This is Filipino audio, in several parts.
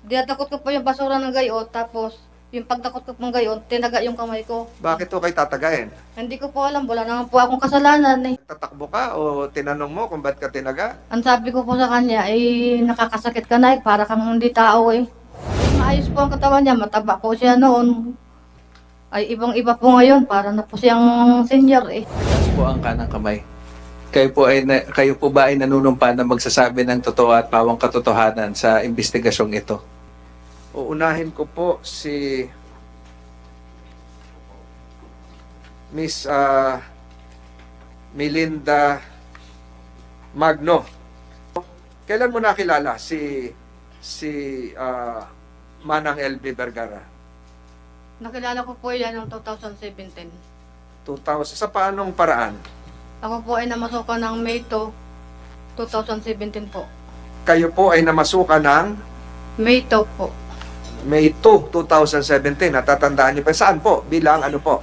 Dinadakot ko po yung basura ng gayon, tapos yung pagdakot ko pong gayon, tinaga yung kamay ko. Bakit to kayo tatagain? Hindi ko po alam, wala naman po akong kasalanan eh. Tatakbo ka o tinanong mo kung ba't ka tinaga? Ang sabi ko po sa kanya, eh, nakakasakit ka na eh, para kang hindi tao eh. Maayos po ang katawan niya, mataba po siya noon. Ay, ibang-iba po ngayon, para na po siyang senior eh. Taas po ang kanang kamay. Kayo po ba ay nanunumpa na magsasabi ng totoo at pawang katotohanan sa investigasyong ito? Uunahin ko po si Miss Melinda Magno. Kailan mo nakilala si Manang LB Vergara? Nakilala ko po yan noong 2017. 2000 sa paanong paraan? Ako po ay namasukan ng May 2, 2017 po. Kayo po ay namasukan ng May 2 po. May 2, 2017. Natatandaan niyo pa. Saan po? Bilang ano po?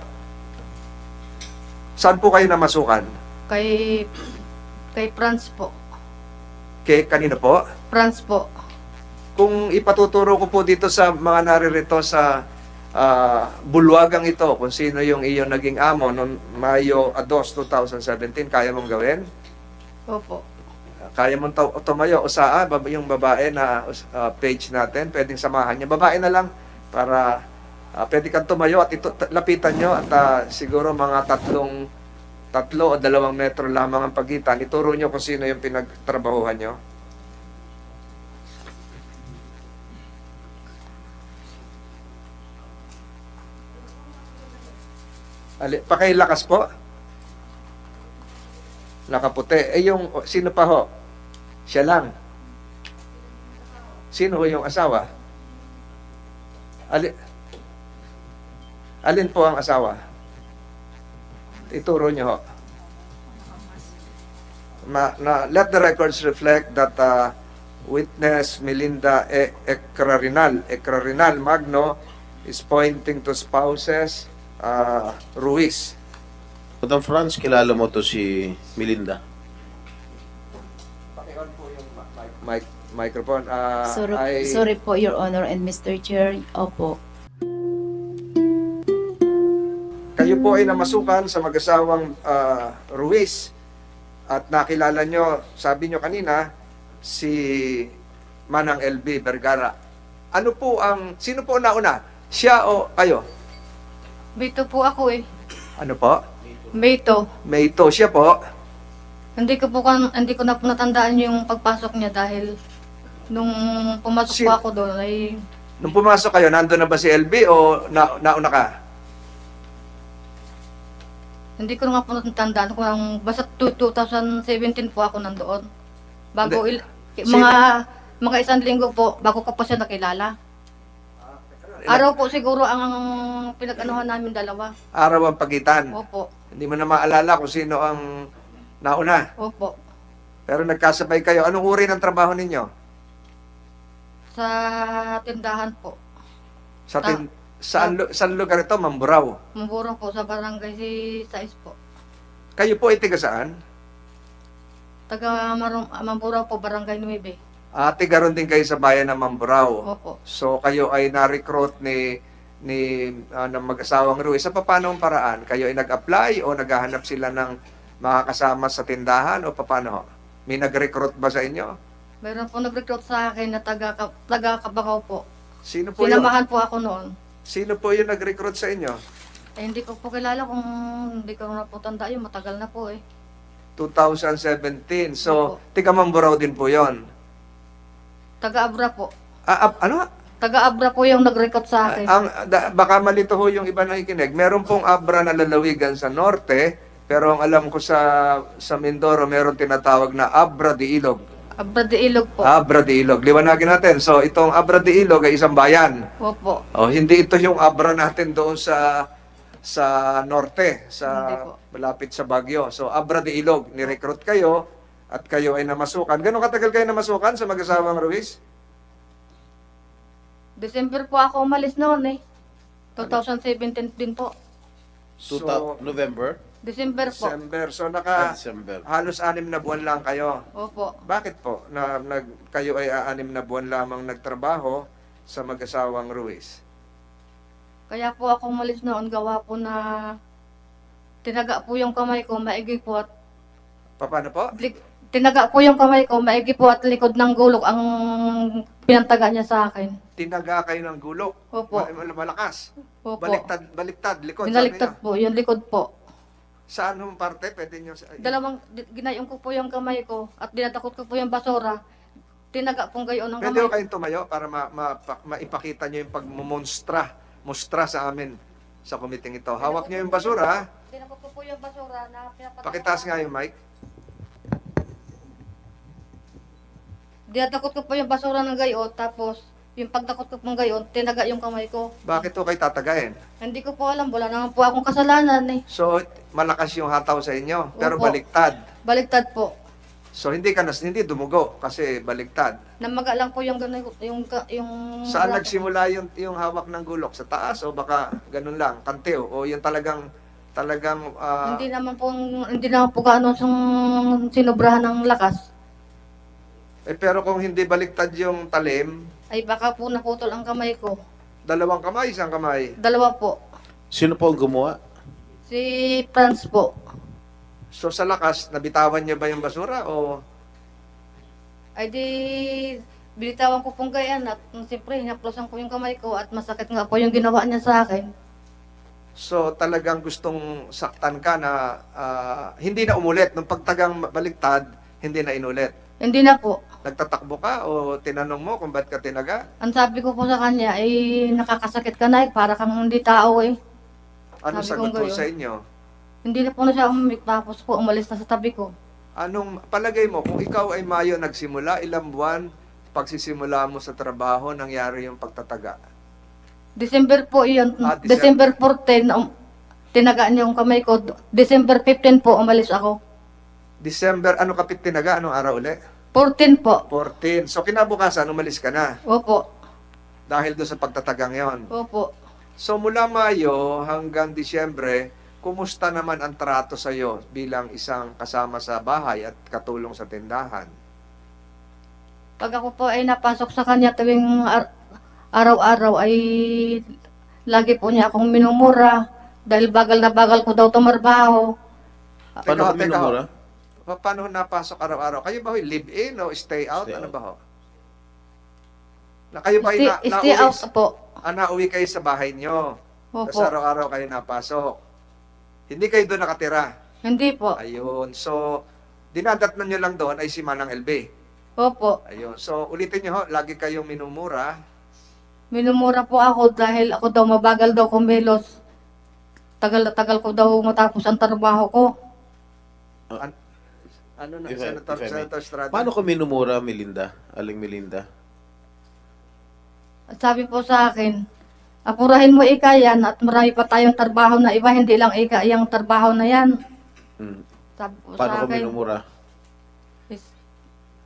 Saan po kayo namasukan? Kay France po. Kanino po? France po. Kung ipatuturo ko po dito sa mga naririto sa bulwagang ito, kung sino yung iyong naging amo noong Mayo 2, 2017, kaya mong gawin? Opo. Kaya mong tumayo o yung babae na page natin, pwedeng samahan niya. Babae na lang para pwede kang tumayo at lapitan nyo at siguro mga 3 o 2 metro lamang ang pagitan. Ituro nyo kung sino yung pinagtrabahuhan nyo. Pakilakas po. Nakaputi. Sino pa ho? Siya lang. Sino ho yung asawa? Alin po ang asawa? Ituro niyo ho. Let the records reflect that witness Melinda Ecrarinal Magno is pointing to spouses Ruiz. Madam Franz, kilala mo to si Melinda? Pakion po yung microphone. Sorry po, Your Honor and Mr. Chair. Opo. Kayo po ay namasukan sa mag-asawang Ruiz at nakilala nyo, sabi nyo kanina, si Manang LB Vergara. Sino po nauna? Siya o kayo? May 2 po ako eh. Ano po? May 2. May ito. Siya po. Hindi ko na po natandaan yung pagpasok niya dahil nung pumasok po ako doon ay Nung pumasok kayo, nandun na ba si LB o nauna ka? hindi ko nga po natandaan kung basta 2017 po ako nandoon. Bago mga 1 linggo po bago ko po siya nakilala. Araw po siguro ang pinag-anuhan namin dalawa. Araw ang pagitan. Opo. Hindi mo na maalala kung sino ang nauna. Opo. Pero nagkasabay kayo. Anong uri ng trabaho ninyo? Sa tindahan po. Saan lugar ito? Mamburao. Mamburong po sa barangay si Sais po. Kayo po ay tiga saan? Taga Mamburao po, barangay 9. Tiga ron din kayo sa bayan ng Mamburao. Opo. So kayo ay na-recruit ng mag-asawang Ruiz. Sa paanong paraan? Kayo ay nag-apply o naghahanap sila ng makakasama sa tindahan o paano? May nag-recruit ba sa inyo? Meron po nag-recruit sa akin na taga Kabakaw po. Sino po yun? Sinamahan po ako noon. Sino po yung nag-recruit sa inyo? Hindi ko po kilala kung hindi ko na po tanda yun. Matagal na po eh. 2017. So, Opo. tiga Mamburao din po yon. Taga Abra po. Ano? Taga Abra po yung nag-recruit sa akin. Baka malito ho yung iba nakikinig. Meron pong Abra na lalawigan sa norte, pero ang alam ko sa Mindoro, meron tinatawag na Abra de Ilog. Abra de Ilog po. Abra de Ilog. Liwanagin natin. So, itong Abra de Ilog ay isang bayan. Opo. Hindi ito yung Abra natin doon sa norte, Hindi po. malapit sa Baguio. So, Abra de Ilog, ni-recruit kayo at kayo ay namasukan. Gano'ng katagal kayo namasukan sa mag-asawang Ruiz? December po ako umalis noon eh. 2017 din po. November? December po. December. So, December. halos 6 na buwan lang kayo. Opo. Bakit po? Kayo ay 6 na buwan lamang nagtrabaho sa mag-asawang Ruiz? Kaya po ako umalis noon, gawa po na tinaga po yung kamay ko, maigi po at Paano po? tinaga po yung kamay ko, maigi po at likod ng gulok ang pinantaga niya sa akin. Tinaga kayo ng gulok. Opo. Malakas. Opo. Baliktad, likod. Binaliktad Sabi po, yung likod po. Saan yung parte? Pwede nyo... Ginayong ko po yung kamay ko at dinadakot ko po yung basura. Tinaga pong gayon ng Pwede ko kamay. kayong tumayo para maipakita nyo yung mustra sa amin sa kumiting ito. Hawak nyo yung basura, ha? Dinakot ko po yung basura na pinapataga. Pakitaas nga yung mic. Dinadakot ko po yung basura ng gayon, tapos yung pagdakot ko pong gayon, tinaga yung kamay ko. Bakit to kayo tatagayin? Hindi ko po alam, wala naman po akong kasalanan eh. So, malakas yung hataw sa inyo, pero Opo. baliktad. Baliktad po. So, hindi dumugo kasi baliktad. Namaga lang po yung gano'n, yung Saan nagsimula yung hawak ng gulok? Sa taas o baka ganun lang, kanteo? O yung talagang Hindi naman po gaano sinobrahan ng lakas. pero kung hindi baliktad yung talim, Ay baka po naputol ang kamay ko. dalawang kamay, isang kamay. Dalawa po. Sino po ang gumawa? Si Franz po. So sa lakas, nabitawan niyo ba yung basura o Ay di, binitawan ko pong gayan at siyempre hinaplosan ko yung kamay ko at masakit nga po yung ginawa niya sa akin. so talagang gustong saktan ka na hindi na umulit? Nung pagtagang baliktad, hindi na inulit? Hindi na po. Nagtatakbo ka o tinanong mo kung ba't ka tinaga? Ang sabi ko po sa kanya ay nakakasakit ka na parang kang hindi tao eh. Ano Sabi sagot ko mo gayon. sa inyo? Hindi na po na siya umimik tapos po umalis na sa tabi ko. Anong palagay mo, kung ikaw ay Mayo nagsimula, ilang buwan pagsisimula mo sa trabaho, nangyari yung pagtataga? December po iyon. December. December 14, tinaga niya yung kamay ko. December 15 po umalis ako. December, ano kapit tinaga? Anong araw ulit? 14 po. 14. So kinabukasan, umalis ka na Opo. dahil doon sa pagtatagang yon. Opo. So mula Mayo hanggang Disyembre, kumusta naman ang trato sa iyo bilang isang kasama sa bahay at katulong sa tindahan? Pag ako po ay napasok sa kanya tuwing araw-araw ay lagi po niya akong minumura dahil bagal na bagal ko daw tumarbaho. Paano Teka, kami namura? Paano napasok araw-araw? Kayo ba live-in o stay out? Stay Ano out. ba ho? Na kayo ba Stay out po. nauwi kayo sa bahay nyo? Tapos Opo. araw-araw kayo napasok? Hindi kayo doon nakatira? Hindi po. Ayun. So, dinadatnan nyo lang doon ay si Manang LB. Opo. Ayun. So, ulitin nyo ho, lagi kayong minumura. Minumura po ako dahil ako daw mabagal daw kumilos. Tagal na tagal ko daw matapos ang trabaho ko. Ano na, If I may. Senator Estrada? Paano ko minumura, Melinda? Aling Melinda? At sabi po sa akin, apurahin mo ika yan at marami pa tayong trabaho na iba, hindi lang ika yung trabaho na yan. Hmm. Sabi po Paano sa ko akin. minumura?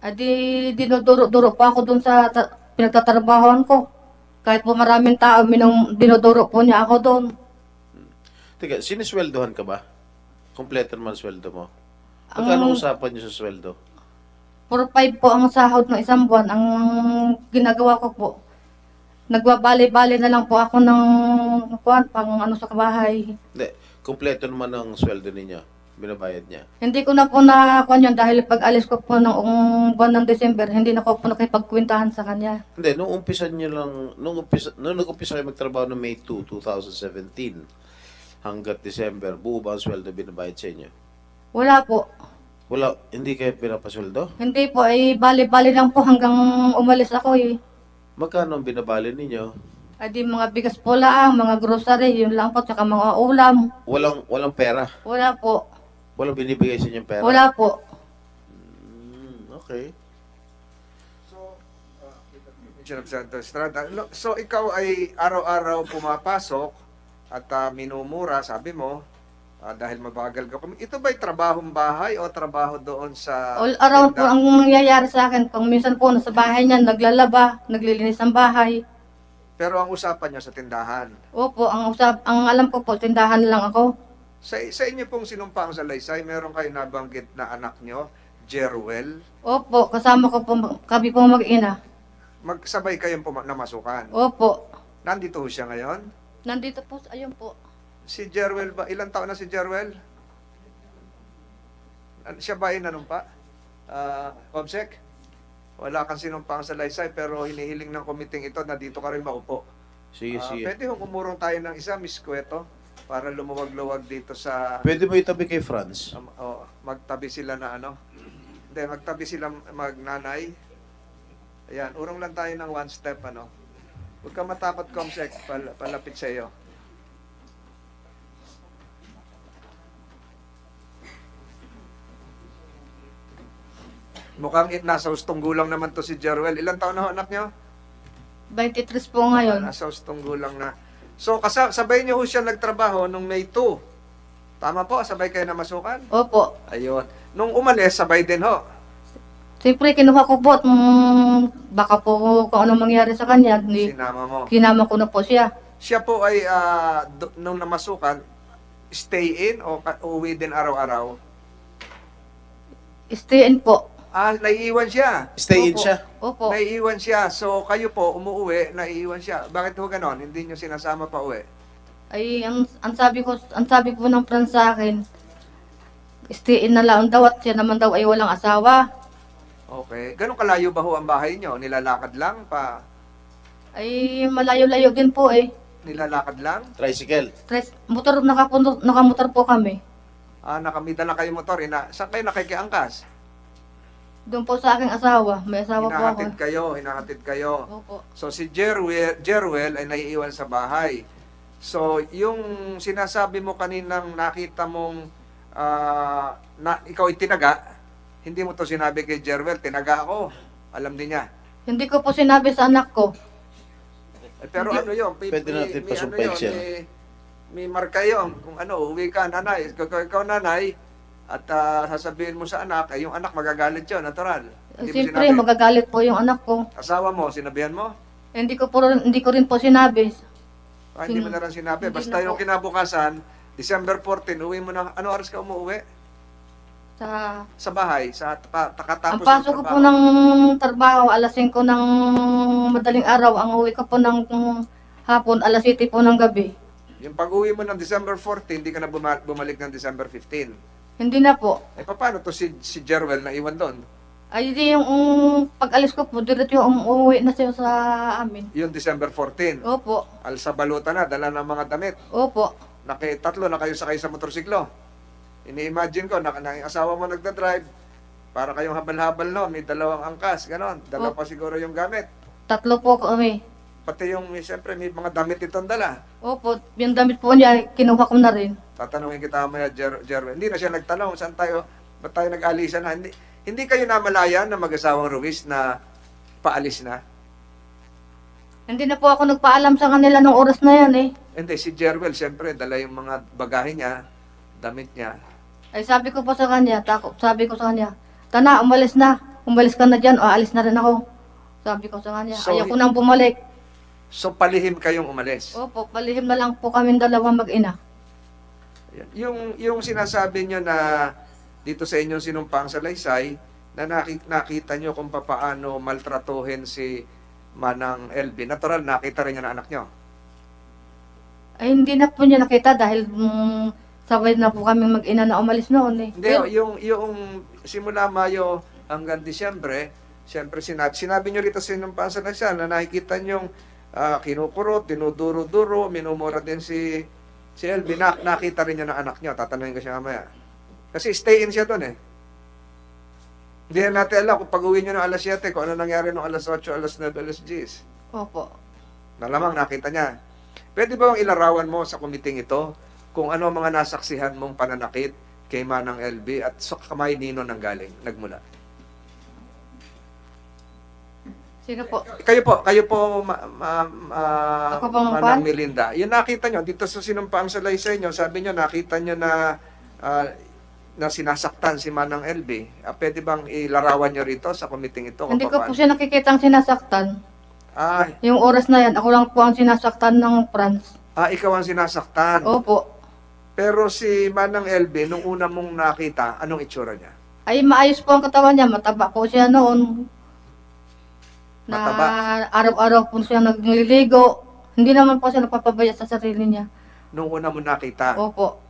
Adi, dinuduro-duro pa ako dun sa pinagtatrabahoan ko. Kahit po maraming tao, dinuduro po niya ako doon. Teka, sinisweldohan ka ba? Kompleto naman sweldo mo. Ang- Magkano usapan niyo sa sweldo? 4-5 po ang sahod ng isang buwan. Ang ginagawa ko po, nagbabali-bali na lang po ako ng pang ano sa bahay. Hindi, kompleto naman ang sweldo ninyo. Binabayad niya. Hindi ko na po nakuha yun dahil pag alis ko po ng buwan ng December, hindi na ko po nakipagkwentahan sa kanya. Hindi, nung umpisa niyo lang, nung nag-umpisa kayo magtrabaho noong May 2, 2017, hanggat December, buo ba ang sweldo binabayad sa inyo? Wala po. Wala, hindi kayo pinapasweldo? Hindi po, ay bali-bali lang po hanggang umalis ako eh. Magkano ang binabali ninyo? Ay di mga bigas po lang, mga grocery, yun lang po, tsaka mga ulam. Walang pera. Wala po. Walang binibigay sa inyong pera. Wala po. Okay. Senator Estrada. So, ikaw ay araw-araw pumapasok at minumura, sabi mo, dahil mabagal ka. Ito ba'y trabahong bahay o trabaho doon sa All around po tindahan? ang nangyayari sa akin. Kung minsan po nasa bahay niya, naglalaba, naglilinis ng bahay. Pero ang usapan niya sa tindahan. Opo, ang alam ko po, tindahan lang ako. Sa inyo pong sinumpang sa Laysay, meron kayo nabanggit na anak nyo, Jerwel. Opo, kasama ko po, kami po mag-ina. Magsabay kayong namasukan. Opo. Nandito ho siya ngayon. Nandito po, ayun po. Si Jerwel ba? Ilang taon na si Jerwel? Siya ba ay nanumpa? Comsec? Wala kang sinumpang sa Laysay pero hinihiling ng committee ito na dito ka rin maupo. Sige, sige. Pwede hong umurong tayo ng isa, Miss Cueto, para lumuwag-luwag dito sa... Pwede mo itabi kay Franz. Magtabi sila na ano. Hindi, magtabi sila magnanay. Ayan, urong lang tayo ng one step, ano. Huwag ka matakot, Comsec, palapit sa iyo. Mukhang nasa hustong gulang naman to si Jerwel. Ilang taon na ho, anak nyo? 23 po ngayon. Nasa hustong gulang na. So, sabay niyo ho siya nagtrabaho nung May 2. Tama po, sabay kayo na masukan? Opo. Ayun. Nung umalis, sabay din ho. Siyempre, kinuha ko po at baka po kung ano mangyari sa kanya. Sinama mo. Kinama ko na po siya. Siya po ay, nung namasukan, stay in o uwi din araw-araw? Stay in po. Naiiwan siya. Stay in Opo. siya. Opo. Naiiwan siya. So, kayo po, umuwi, naiiwan siya. Bakit ho ganon? Hindi nyo sinasama pa uwi? Ay, ang sabi ko ng friend sa akin, stay in na lang daw at siya naman daw ay walang asawa. Okay. Ganun kalayo ba ho ang bahay nyo? Nilalakad lang pa? Ay, malayo-layo din po eh. Nilalakad lang? Tricycle. Nakamotor po kami. Nakamida na kayo motor. Saan kayo nakikiangkas? Doon po sa aking asawa. May asawa po ako. Hinahatid kayo. Opo. So si Jerwel ay naiiwan sa bahay. So yung sinasabi mo kaninang nakita mong ikaw ay tinaga, hindi mo to sinabi kay Jerwel, tinaga ako. Alam din niya. Hindi ko po sinabi sa anak ko. Pero ano yun? Pwede natin pasumpay siya. May marka yun. Kung ano, uwi ka, nanay. Ikaw nanay, at sasabihin mo sa anak, yung anak magagalit yun, natural. Hindi mo Siyempre, sinabi. magagalit po yung anak ko. Asawa mo, sinabihan mo? Hindi ko rin po sinabi. Hindi mo na rin sinabi. Hindi Basta na yung po. kinabukasan, December 14, uwi mo na, ano oras ka umuwi? Sa bahay, Ang takatapos pasok ko po ng trabaho, alas 5 ng madaling araw. Ang uwi ko po ng hapon, alas 7 po ng gabi. Yung pag-uwi mo ng December 14, hindi ka na bumalik ng December 15. Hindi na po. Paano to si Jerwel na iwan doon? Ay, di yung pag-alis ko po, diretso yung umuwi na siya sa amin. Yung December 14. Opo. Alsa baluta na, dala ng mga damit. Opo. Tatlo na kayo sakay sa motorsiklo. Ini-imagine ko, yung asawa mo nagda-drive, para kayong habal-habal no, may dalawang angkas, ganon. Dala pa siguro yung gamit. 3 po kami. Pati siyempre, may mga damit itong dala. Opo, yung damit po niya, kinuha ko na rin. Tatanungin kita mamaya, Jerwin. Hindi na siya nagtanong, ba't tayo nag-alisan na? Hindi kayo namalayan na mag-asawang Ruiz na paalis na? Hindi na po ako nagpaalam sa kanila nung oras na yan eh. Hindi, si Jerwel, siyempre, dala yung mga bagahe niya, damit niya. Ay sabi ko po sa kanya, sabi ko sa kanya, Tana, umalis na. Umalis ka na dyan, o alis na rin ako. Sabi ko sa kanya, So, ayaw ko nang bumalik. So, palihim kayong umalis. Opo, palihim na lang po kami dalawang mag-ina. Yung sinasabi nyo na dito sa inyong sinumpang sa Laysay, na nakita nyo kung paano maltratuhin si Manang LB. Natural, nakita rin niya na anak nyo. Ay hindi na po niya nakita dahil sabay na po kami mag-ina na umalis noon eh. Hindi, yung simula Mayo hanggang Disyembre, siyempre sinabi nyo rito sa sinumpang sa Laysay na nakikita nyo kinukurot, dinuduro-duro, minumura din si LB. Nakita rin niya ng anak nyo. Tatanungin ko siya mamaya. Kasi stay in siya doon eh. Hindi na natin alam kung pag-uwi nyo ng alas 7, kung ano nangyari ng alas 8, alas 9, alas 10. Opo. Malamang nakita niya. Pwede ba bang ilarawan mo sa kumiting ito kung ano ang mga nasaksihan mong pananakit kay Manang LB at sa kamay nino nagmula? Sino po? Kayo po, Ako po, Manang Juan? Melinda. Yung nakita nyo, dito sa sinumpang sa Laysay nyo, sabi nyo, nakita nyo na sinasaktan si Manang LB. Pwede bang ilarawan nyo rito sa kumiting ito? Hindi ko po siya nakikitang sinasaktan. Ah, Yung oras na yan, ako lang po ang sinasaktan ng Franz. ikaw ang sinasaktan. Opo. Pero si Manang LB, nung una mong nakita, anong itsura niya? Ay maayos po ang katawan niya, mataba po siya noon. Na Mataba. araw-araw po siya nagliligo. Hindi naman po siya nagpapabaya sa sarili niya. Nung una mo nakita. Opo.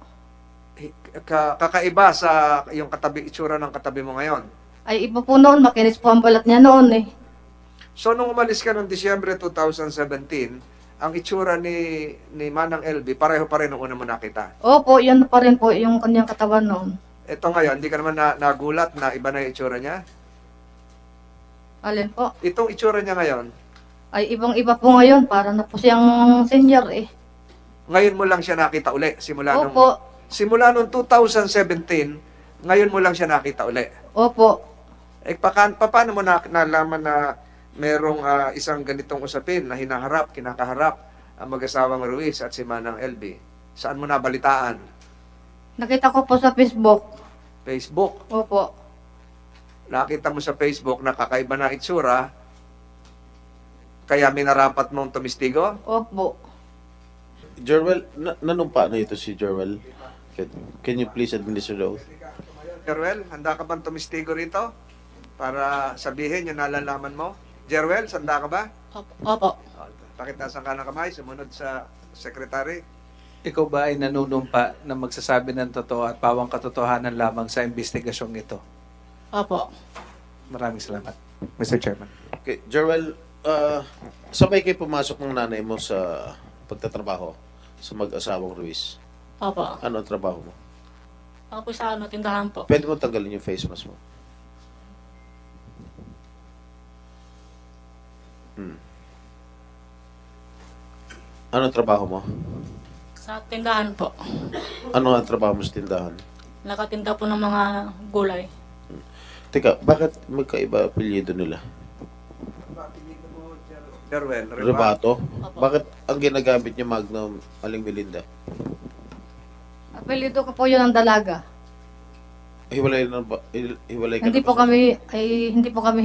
Kakaiba sa yung itsura ng katabi mo ngayon. Ay iba po noon, makinis po ang balat niya noon eh. So, nung umalis ka noong Disyembre 2017, ang itsura ni Manang LB, pareho pa rin nung una mo nakita. Opo, yan pa rin po yung kanyang katawan noon. Ito ngayon, hindi ka naman nagulat na iba na yung itsura niya? Alin po? Itong itsura niya ngayon, Ay ibang-iba po ngayon, para na po siyang senior eh. ngayon mo lang siya nakita uli. Opo, Simula nung 2017, ngayon mo lang siya nakita uli. opo. Paano mo nalaman na merong isang ganitong usapin na kinakaharap ang mag-asawang Ruiz at si Manang LB? Saan mo nabalitaan? Nakita ko po sa Facebook. Facebook. Opo. Nakita mo sa Facebook na kakaiba na itsura, kaya minarapat mong tumistigo? Opo. Jerwel, nanumpa na ito si Jerwel? Can you please administer the oath? Jerwel, handa ka bang tumistigo rito? Para sabihin yung nalalaman mo? Jerwel, handa ka ba? Opo. Pakitasan ka ng kamay, sumunod sa sekretary. Ikaw ba ay nanunumpa na magsasabi ng totoo at pawang katotohanan lamang sa investigasyong ito? Opo. Maraming salamat, Mr. Chairman. Okay, Jerwel, sabay kayo pumasok ng nanay mo sa pagtatrabaho sa mag-asawang Ruiz. Opo. Ano ang trabaho mo? Ako po sa tindahan po. Pwede mo tanggalin yung face mask mo. Ano ang trabaho mo? Sa tindahan po. Ano ang trabaho mo sa tindahan? Nakatinda po ng mga gulay. Teka, bakit magkaiba apelyido nila? Jerwel, Rebato? Opo. Bakit ang ginagamit niya Magnum Aling Melinda? Apelido ko po yun ang dalaga. Hiwalay na ba? Hiwalay ka Hindi na po ba? hindi po kami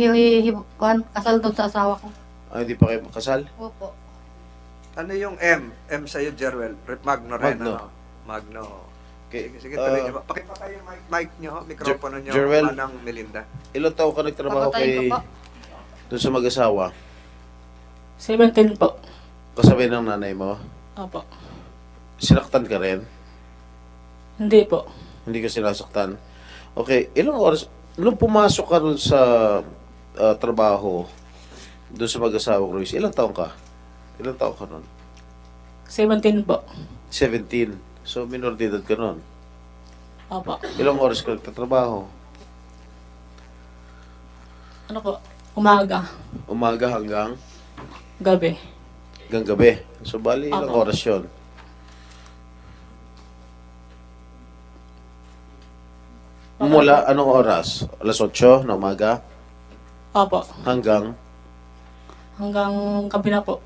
kasal doon sa asawa ko. Hindi pa kayo kasal? Opo. Ano yung M? M sa'yo, Jerwel. Magno rin, Magno. ano? Magno. Okay. Sige, tuloy niyo. Pakipatay yung mic niyo, mikropono niyo, Jerwel. Manang Melinda. Ilang taon ka nagtrabaho Papatayin kay ko po. doon sa mag-asawa? 17 po. Kasabay ng nanay mo? Opo. Sinaktan ka rin? Hindi po. Hindi ka sinasaktan? Okay, ilang oras? Nung pumasok ka doon sa trabaho, doon sa mag-asawa Ruiz, ilang taon ka? Ilang taon ka nun? 17 po. 17. So, minor de edad ka nun. Opo. Ilang oras ka nagtatrabaho? Ano po? Umaga. Umaga hanggang Gabi. gabi. So, bali ilang Apo. oras yun? Mula anong oras? Alas 8 na umaga Opo. hanggang Hanggang gabi na po.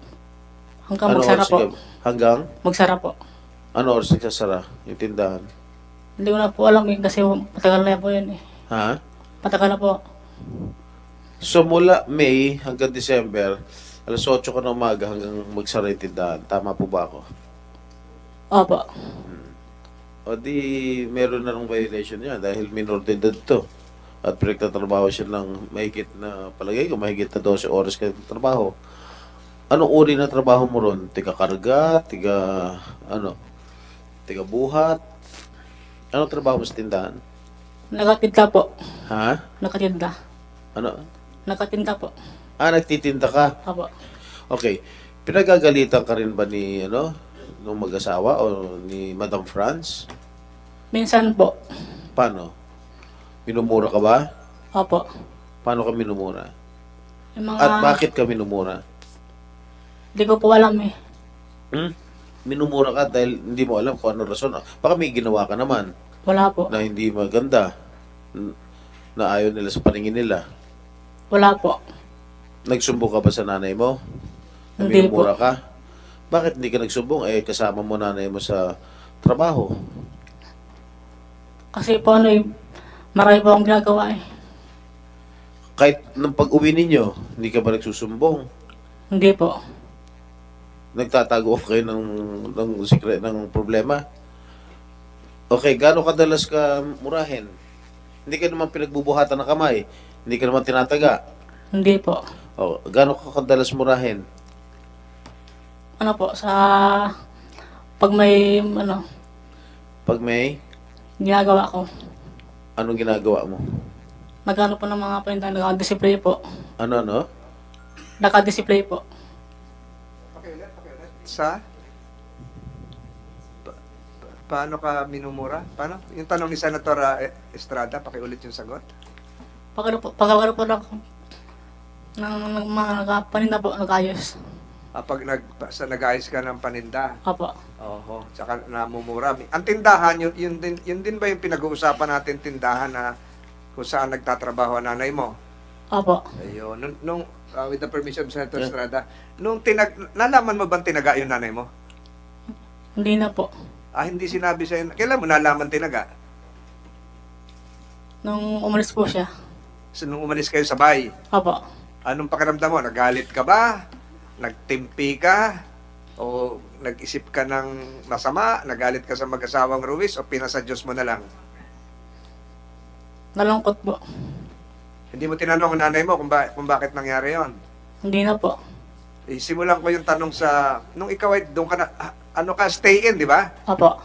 Hanggang anong magsara oras? po. Hanggang Magsara po. anong oras nagsasara yung tindahan? Hindi ko na po alam eh, kasi matagal na po yun eh. Ha? Matagal na po. So, mula May hanggang December, alas 8 ka na umaga hanggang magsara yung tindahan. Tama po ba ako? Opo. O di, meron na ng violation niya dahil minor de edad to. At pinagtatrabaho siya ng mahigit na, palagay ko, mahigit na 12 oras ka trabaho. Anong uri na trabaho mo ron? Tiga karga? Tiga buhat? Anong trabaho mo sa tindahan? Nakatinda po. Ha? Nakatinda. Ano? Nakatinda po. Nagtitinda ka? Opo. Okay. Pinagagalitan ka rin ba ni, nung mag-asawa o ni Madam France? Minsan po. Paano? Minumura ka ba? Opo. Paano ka minumura? Yung mga... At bakit ka minumura? Hindi ko po alam eh. Minumura ka dahil hindi mo alam kung ano rason. Baka may ginawa ka naman Wala po. na hindi maganda, na ayaw nila sa paningin nila. Wala po. Nagsumbong ka ba sa nanay mo? Na Hindi minumura po. ka? Bakit hindi ka nagsumbong? Kasama mo nanay mo sa trabaho. Kasi po marami po akong ginagawa eh. Kahit nung pag-uwi ninyo, hindi ka ba nagsusumbong? Hindi po. Nagtatago kayo ng secret, ng problema? Okay, gaano kadalas ka murahin? Hindi ka naman pinagbubuhatan ng kamay. Hindi ka naman tinataga. Hindi po. Oh, gaano ka kadalas murahin? Ano po, sa pag may Pag may, ginagawa ko, anong ginagawa mo? nagano po ng mga paninda, naka-display po. Ano? Naka-display po. Sa? Paano ka minumura? Paano? Yung tanong ni Senator Estrada, pakiulit yung sagot. Pag po ng mga nakapaninda po, nag-ayos. Pag nag-ayos ka ng paninda, Opo. oho, tsaka namumura. Ang tindahan, yun din ba yung pinag-uusapan natin tindahan na kung saan nagtatrabaho ang nanay mo? Opo. Ayun. With the permission of Senator Estrada, nalaman mo bang tinaga yung nanay mo? Hindi na po. Hindi sinabi sa'yo. Kailan mo nalaman tinaga? Nung umalis po siya. So, nung umalis kayo sabay, Opo. anong pakiramdam mo? Nagalit ka ba? Nagtimpi ka? O nag-isip ka ng masama? Nagalit ka sa mag-asawang Ruiz? O pinasa Diyos mo na lang? Nalungkot po. Hindi mo tinanong ang nanay mo kung bakit nangyari yon. Hindi na po. Simulan ko yung tanong nung ikaw ay doon ka na, stay in, di ba? Opo.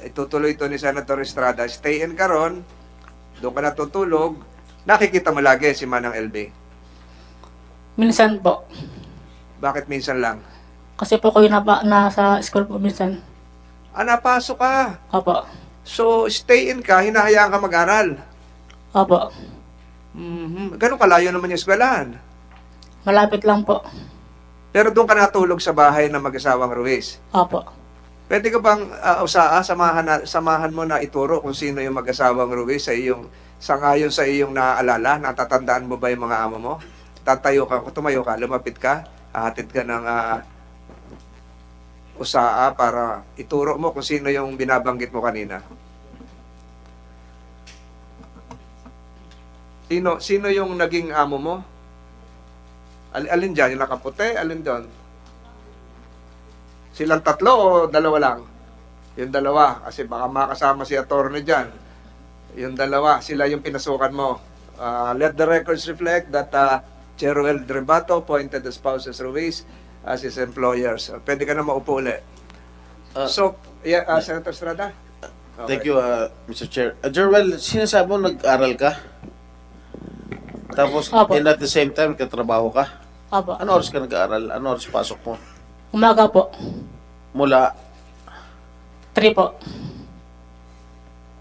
Itutuloy ito ni Senator Estrada. Stay in ka ron, doon ka natutulog, nakikita mo lagi si Manang LB. Minsan po. Bakit minsan lang? Kasi po ko yung nasa school po minsan. Napasok ka. Opo. So, stay in ka, hinahayaan ka mag-aral. Opo. Ganun kalayo naman yung eskwelahan. Malapit lang po. Pero doon ka natulog sa bahay ng mag-asawang Ruiz. Opo. Pwede ka bang samahan mo na ituro kung sino yung mag-asawang Ruiz sangayon sa iyong naaalala? Natatandaan mo ba yung mga amo mo? Tumayo ka, lumapit ka, hahatid ka ng para ituro mo kung sino yung binabanggit mo kanina. Sino yung naging amo mo? Alin dyan? Yung nakaputi? Alin doon? Silang tatlo o dalawa lang? Yung dalawa. Kasi baka makasama si attorney dyan. Yung dalawa. Sila yung pinasukan mo. Let the records reflect that Cheruel Drebato appointed the spouses Ruiz as his employers. Pwede ka na maupo ulit. Senator Estrada? Okay. Thank you, Mr. Chair. Jerwel, sinasabi mo nag-aral ka? Tapos, Opo. and at the same time, katrabaho ka? Opo. Ano oras ka nag-aaral? Ano oras pasok mo? Umaga po. Mula 3 po.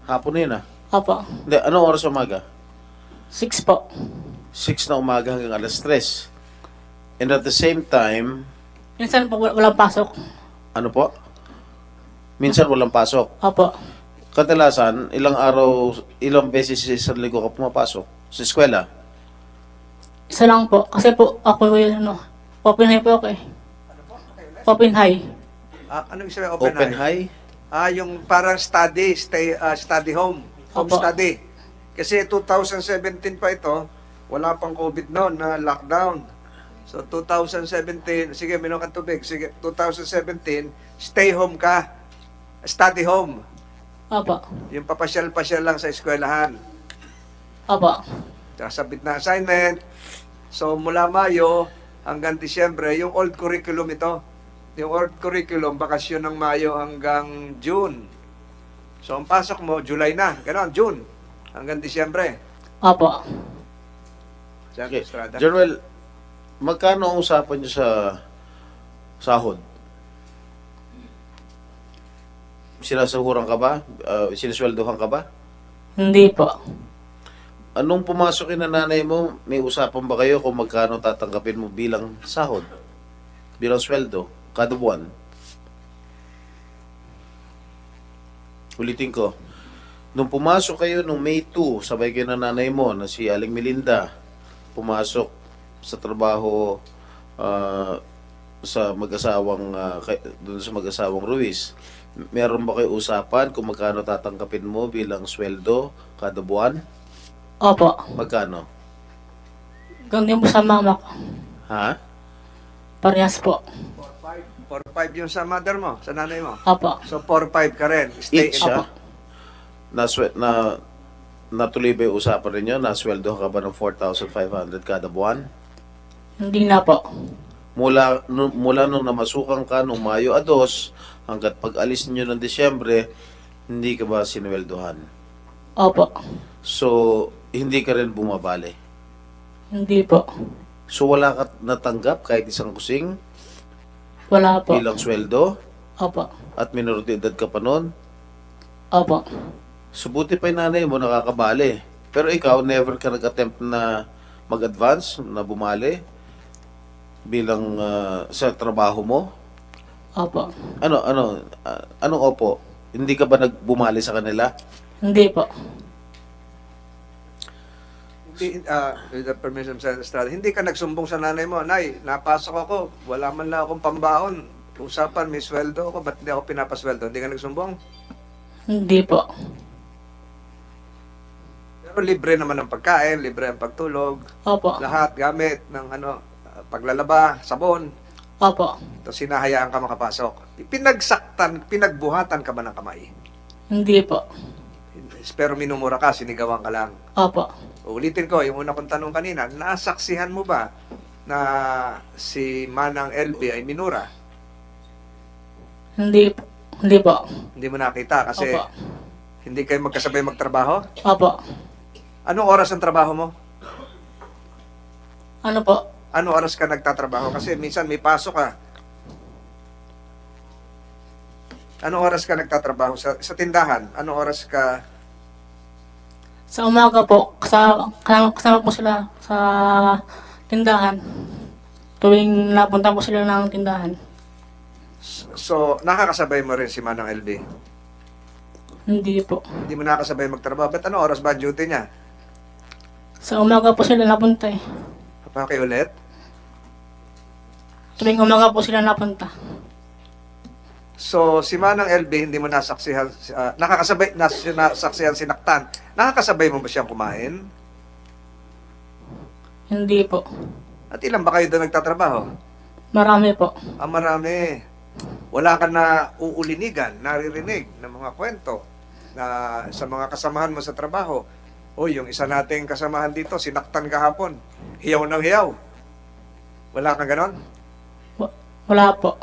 hapon na yun Opo. Hindi, anong oras umaga? 6 po. 6 na umaga hanggang alas 3. And at the same time, Minsan po walang pasok. ano po? Minsan walang pasok. Opo. Kadalasan, ilang beses sa isang linggo ka pumapasok sa eskwela? Isa lang po. Kasi po ako yung open high po ako eh. Open high. Anong sabi open Open high? high? Yung parang study home Opo. study. Kasi 2017 pa ito, wala pang COVID noon na lockdown. So 2017, sige, minom ka tubig. Sige, 2017, stay home ka. Study home. Opo. Yung papasyal-pasyal lang sa eskwelahan. Opo. Sabit na assignment. So mula Mayo hanggang Disyembre, yung old curriculum ito. Yung old curriculum, bakasyon ng Mayo hanggang June. So ang pasok mo, July na. Ganon, June. Hanggang Disyembre. Opo. Okay. Estrada. Jerwel, magkano ang usapan nyo sa sahod? Sinasahuran ka ba? Sinasweldohan ka ba? Hindi po. Anong pumasok na nanay mo, may usapan ba kayo kung magkano tatanggapin mo bilang sahod? Bilang sweldo, kada buwan? Ulitin ko. Nung pumasok kayo nung May 2, sabay kayo ng nanay mo na si Aling Melinda, pumasok sa trabaho sa doon sa mag-asawang Ruiz. Meron ba kayo usapan kung magkano tatanggapin mo bilang sweldo kada buwan? Opo. Magkano? Ganyan po sa mama ko. Ha? Parehas po. 4-5 yung sa mother mo, sa nanay mo. Opo. So 4-5 ka rin. Stay Each, in. natuloy ba yung usapan rin yun? Nasweldo ka ba ng 4,500 kada buwan? Hindi na po. Mula nung namasukan ka nung Mayo 2 hanggat pag-alis niyo ng Disyembre, hindi ka ba sinweldohan? Opo. So, hindi ka rin bumabali. Hindi po. So, wala ka natanggap kahit isang kusing Wala po. bilang sweldo Opo. at minor de edad ka pa noon. Opo. So, buti pa yung nanay mo nakakabali. Pero ikaw, never ka nag-attempt na mag-advance, na bumali bilang sa trabaho mo? Opo. Anong opo? Hindi ka ba nagbumali sa kanila? Hindi po. Hindi, with the permission sa Estrada, hindi ka nagsumbong sa nanay mo, Nay, napasok ako, wala man lang akong pambaon. Usapan, may sweldo ako, ba't hindi ako pinapasweldo? Hindi ka nagsumbong? Hindi po. Pero libre naman ang pagkain, libre ang pagtulog, Opo. lahat gamit ng paglalaba, sabon. Opo. Tapos sinahayaan ka makapasok. Pinagbuhatan ka ba ng kamay? Hindi po. Pero minumura ka, sinigawan ka lang. Opo. Ulitin ko, yung una kong tanong kanina, nasaksihan mo ba na si Manang LB ay minura? Hindi po. Hindi po. Hindi mo nakita kasi Opo. hindi kayo magkasabay magtrabaho? Opo. Anong oras ang trabaho mo? Ano po? Anong oras ka nagtatrabaho? Kasi minsan may pasok ka. Anong oras ka nagtatrabaho sa tindahan? Anong oras ka? Sa umaga po, kasama po sila sa tindahan. Tuwing napunta po sila ng tindahan. So, nakakasabay mo rin si Manang LB? Hindi po. Hindi mo nakakasabay magtrabaho. Ba't anong oras ba ang duty niya? Sa umaga po sila napunta eh. Pakiulit? Tuwing umaga po sila napunta. So, si Manang LB, hindi mo nasaksihan, nasaksihan sinaktan. Nakakasabay mo ba siyang kumain? Hindi po. At ilan ba kayo doon nagtatrabaho? Marami po. Marami. Wala ka na uulinigan, naririnig ng mga kwento na sa mga kasamahan mo sa trabaho. O, yung isa nating kasamahan dito, sinaktan kahapon. Hiyaw ng hiyaw. Wala kang ganon? Wala po.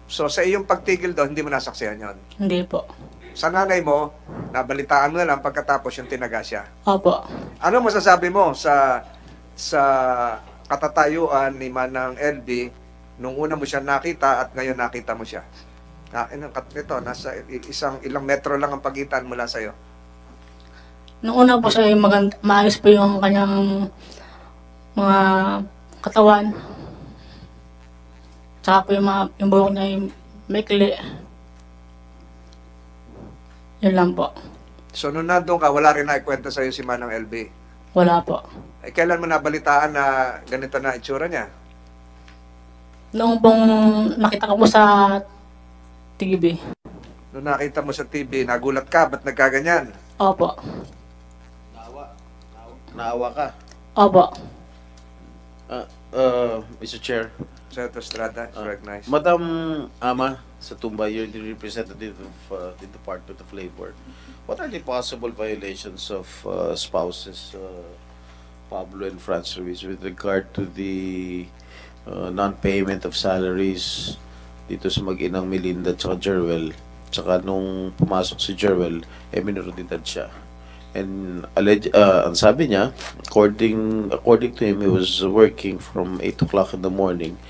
So, sa iyong pagtigil doon, hindi mo nasaksihan yon. Hindi po. Sa nanay mo, nabalitaan mo na lang pagkatapos yung tinaga siya. Opo. Ano masasabi mo sa katatayuan ni Manang LB nung una mo siya nakita at ngayon nakita mo siya? Ito, nasa ilang metro lang ang pagitan mula sa'yo. Nung una po siya maayos po yung kanyang mga katawan. Tsaka po yung buhok niya yung maikli. Yun lang po. So, nung nandun ka, wala rin naikwento sa'yo si Manang LB. Wala po. Kailan mo nabalitaan na ganito na itsura niya? Noong pong nakita ko po sa TV. Nung nakita mo sa TV, nagulat ka, ba't nagkaganyan? Opo. Naawa ka. Opo. Mr. Chair. Senator Estrada, recognized. Madam Ama Satumba, you're the representative of the Department of Labor. What are the possible violations of spouses Pablo and Franz Ruiz with regard to the non-payment of salaries dito sa mag-inang Melinda at Jerwel? Tsaka nung pumasok si Jerwel, minor de edad siya. And ang sabi niya, according to him, he was working from 8 o'clock in the morning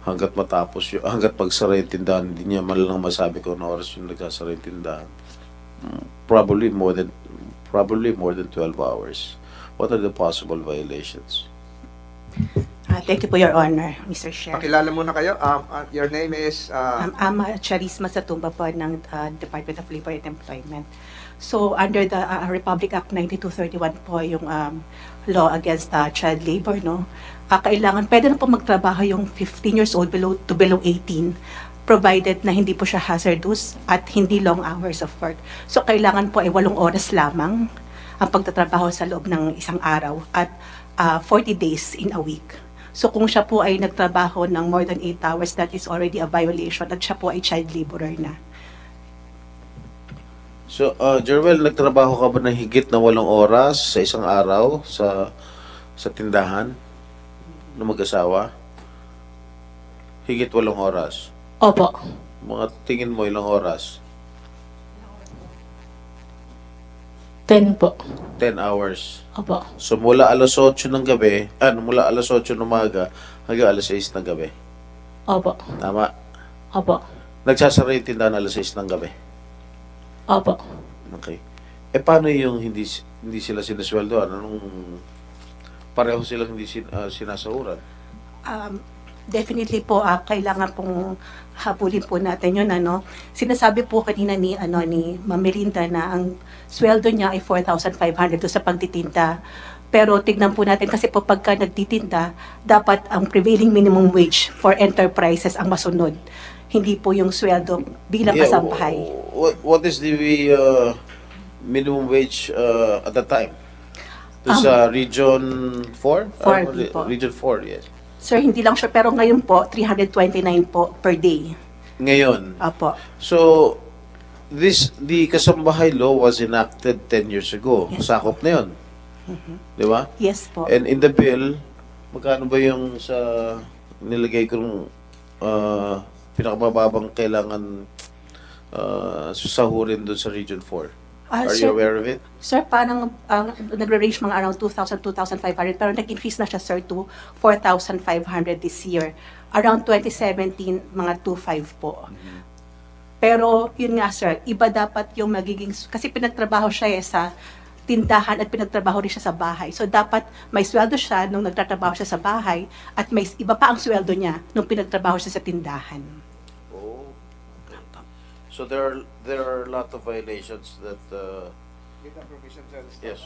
hanggat pagsara yung tindahan. Hindi niya man lang masabi kung ano oras yung nagsasara yung tindahan. Probably more than 12 hours. What are the possible violations? Thank you for your honor, Mr. Chair. Pakilala muna kayo. Your name is... Ama Charisma Satumba po ng Department of Labor and Employment. So, under the Republic Act 9231 po yung law against child labor, no? Kailangan, pwede na po magtrabaho yung 15 years old below 18, provided na hindi po siya hazardous at hindi long hours of work. So, kailangan po ay 8 oras lamang ang pagtatrabaho sa loob ng isang araw at 40 days in a week. So kung siya po ay nagtrabaho ng more than 8 hours, that is already a violation at siya po ay child laborer na. So, Jerwel, nagtrabaho ka ba ng higit na 8 oras sa isang araw sa sa tindahan ng mag-asawa? Higit 8 oras. Opo. Mga tingin mo ilang oras? 10 po. 10 hours. Opo. So mula alas 8 ng gabi, mula alas 8 ng umaga hanggang alas 6 ng gabi. Opo. Tama? Opo. Nagsasara yung tindahan alas 6 ng gabi. Opo. Okay. Paano yung hindi sila sinasweldoan? Anong pareho silang hindi sinasahuran? Definitely po, kailangan pong habulin po natin yun. Sinasabi po kanina ni Ma'am Melinda na ang sweldo niya ay 4,500 doon sa pagtitinda. Pero tignan po natin kasi po pagka nagtitinda, dapat ang prevailing minimum wage for enterprises ang masunod. Hindi po yung sweldo bilang kasambahay. What is the minimum wage at the time? Doon sa Region 4? 4 po. Region 4, yes. Sir, hindi lang sure, pero ngayon po, 329 po per day. Ngayon. Apo. So, the Kasambahay law was enacted 10 years ago. Yes. Sakop na yun. Di ba? Yes po. And in the bill, magkano ba yung sa nilagay kong pinakamababang kailangan sahurin doon sa Region 4? Are you Sir, aware of it? Sir, parang nagre-range mga around 2,000, 2,500, pero nag-increase na siya, sir, to 4,500 this year. Around 2017, mga 2,500 po. Pero, yun nga, sir, iba dapat yung magiging, kasi pinagtrabaho siya sa tindahan at pinagtrabaho rin siya sa bahay. So, dapat may sweldo siya nung nagtatrabaho siya sa bahay at may iba pa ang sweldo niya nung pinagtrabaho siya sa tindahan. So there are a lot of violations that yes.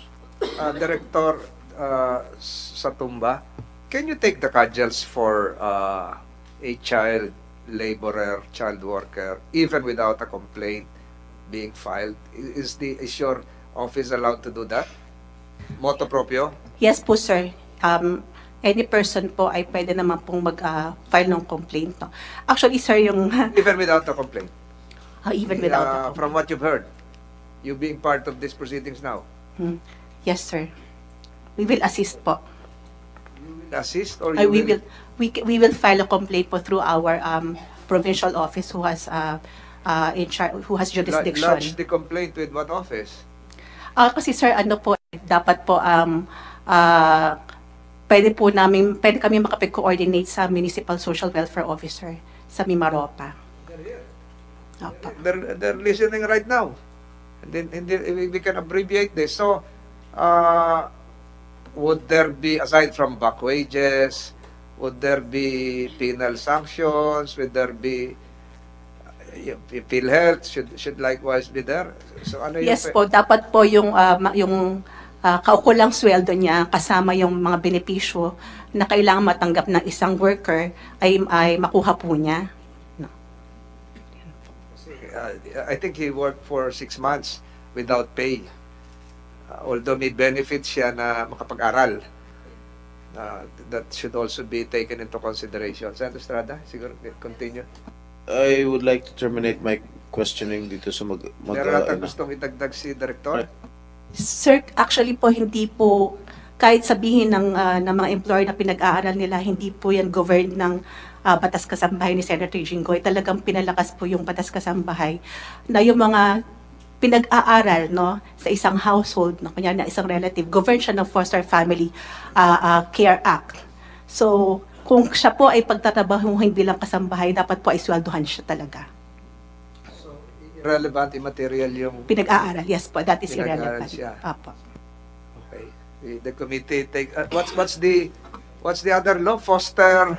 Director Satumba, can you take the cudgels for a child laborer, child worker, even without a complaint being filed? Is your office allowed to do that? Motu proprio? Yes po, sir. Any person po ay pwede naman pong mag-file ng complaint. No? Actually, sir, yung Even without a complaint? even without From what you've heard, you being part of these proceedings now, Yes, sir. We will assist po. you will assist or Ay, you we will file a complaint po through our provincial office who has who has jurisdiction. lodge the complaint with what office? Kasi sir, dapat po pwede kami makapag-coordinate sa Municipal Social Welfare Officer sa Mimaropa. Opo. They're listening right now. And then we can abbreviate this. So, would there be, aside from back wages, would there be penal sanctions? Would there be PhilHealth should likewise be there? So, ano Yes po, dapat po yung kaukulang sweldo niya kasama yung mga benepisyo na kailangan matanggap ng isang worker ay makuha po niya. I think he worked for 6 months without pay. Although may benefits siya na makapag-aral. That should also be taken into consideration. Senator Estrada, siguro continue. I would like to terminate my questioning dito sa Meron natin gustong itagdag si Director? Sir, actually po hindi po kahit sabihin ng mga employer na pinag-aaral nila, hindi po yan governed ng Batas Kasambahay ni Senator Jinggoy. Talagang pinalakas po yung Batas Kasambahay na yung mga pinag-aaral sa isang household, kunyari na isang relative, governed siya ng Foster Family Care Act. So, kung siya po ay pagtatabahuhin bilang kasambahay, dapat po ay sweldohan siya talaga. So, irrelevant, immaterial yung Pinag-aaral, yes po, that is Pinag-aaral irrelevant. siya. Apo. Okay. The committee take what's the other law? Foster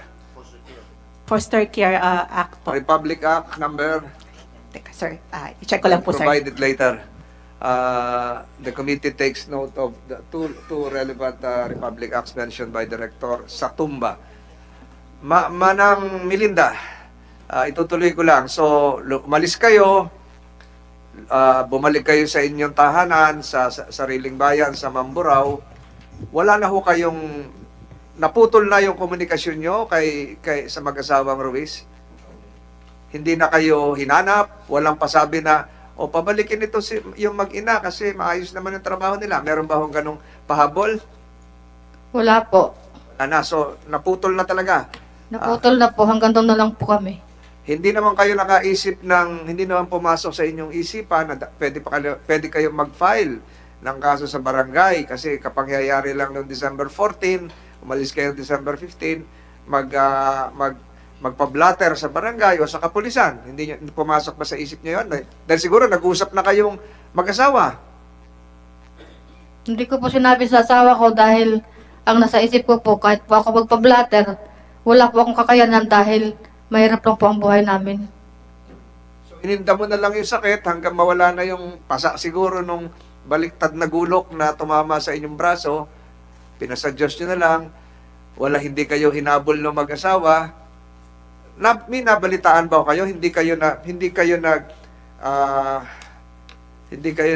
Foster Care Act po. Republic Act number. Teka, sir, i-check ko lang po, sir. Provide it later. The committee takes note of the two relevant Republic Acts mentioned by Director Satumba. Manang Melinda, itutuloy ko lang. So, umalis kayo, bumalik kayo sa inyong tahanan, sa sariling bayan, sa Mamburao. Wala na ho kayong, naputol na yung komunikasyon nyo sa mag-asawang Ruiz? Hindi na kayo hinanap? Walang pasabi na, pabalikin ito yung mag-ina kasi maayos naman yung trabaho nila. Meron ba hong ganong pahabol? Wala po. Wala na. So, naputol na talaga. Naputol na po. Hanggang doon na lang po kami. Hindi naman kayo nakaisip hindi naman pumasok sa inyong isipan na pwede kayo mag-file ng kaso sa barangay kasi kapangyayari lang noong December 14, umalis kayo December 15, magpa-blatter sa barangay o sa kapulisan. Hindi pumasok ba sa isip niyo yun? Dahil siguro nag-usap na kayong mag-asawa. Hindi ko po sinabi sa asawa ko dahil ang nasa isip ko po, kahit po ako magpa-blatter, wala po akong kakayanan dahil mahirap lang po ang buhay namin. So, ininda mo na lang yung sakit hanggang mawala na yung pasa siguro nung baliktad na gulok na tumama sa inyong braso. Pinasadyos nyo na lang. Hindi kayo hinabol ng mag-asawa. May nabalitaan ba kayo? Hindi kayo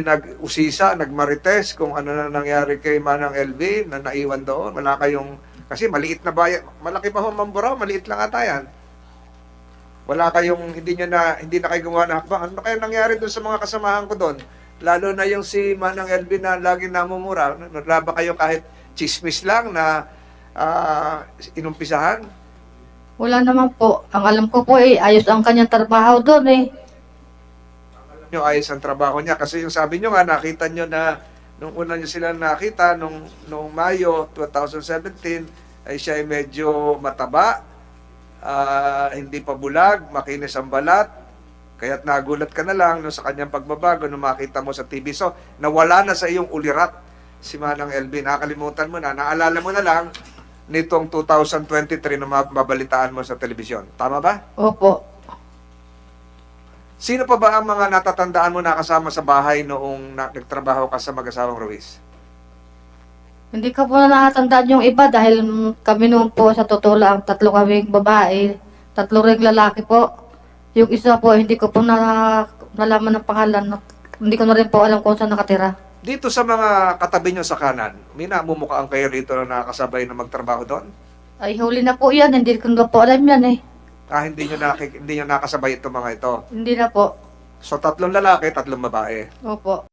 nag-usisa, nagmarites kung ano na nangyari kay Manang LV na naiwan doon. Wala kayong, kasi maliit na bayan, malaki pa ho Mamburao, maliit lang ata yan. Wala kayong, hindi na kayo gumawa ng hakbang. Ano kaya nangyari doon sa mga kasamahan ko doon? Lalo na yung si Manang LV na lagi namumura. Wala ba kayo kahit chismis lang na inumpisahan? Wala naman po. Ang alam ko po ayos ang kanyang trabaho doon Alam nyo, ayos ang trabaho niya. Kasi yung sabi nyo nga, nakita nyo na nung una nyo sila nakita, nung Mayo 2017, ay siya ay medyo mataba, hindi pa bulag, makinis ang balat, kaya't nagulat ka na lang sa kanyang pagbabago nung makita mo sa TV. So, nawala na sa iyong ulirat si Manang LV. Nakalimutan mo na, naalala mo na lang nitong 2023 na mababalitaan mo sa telebisyon. Tama ba? Opo. Sino pa ba ang mga natatandaan mo nakasama sa bahay noong nagtrabaho ka sa mag-asawang Ruiz? Hindi ko po na nakatandaan yung iba dahil kami noon po sa totoo lang, 3 kaming babae, 3 ring lalaki po. Yung isa po, hindi ko po nalaman ng pangalan. Hindi ko na rin po alam kung saan nakatira. Dito sa mga katabi nyo sa kanan, may namumukhaan kayo rito na nakasabay na magtrabaho doon? Ay, huli na po yan. Hindi ko na po alam yan Hindi nyo nakasabay itong mga ito. Hindi na po. So, 3 lalaki, 3 babae. Opo.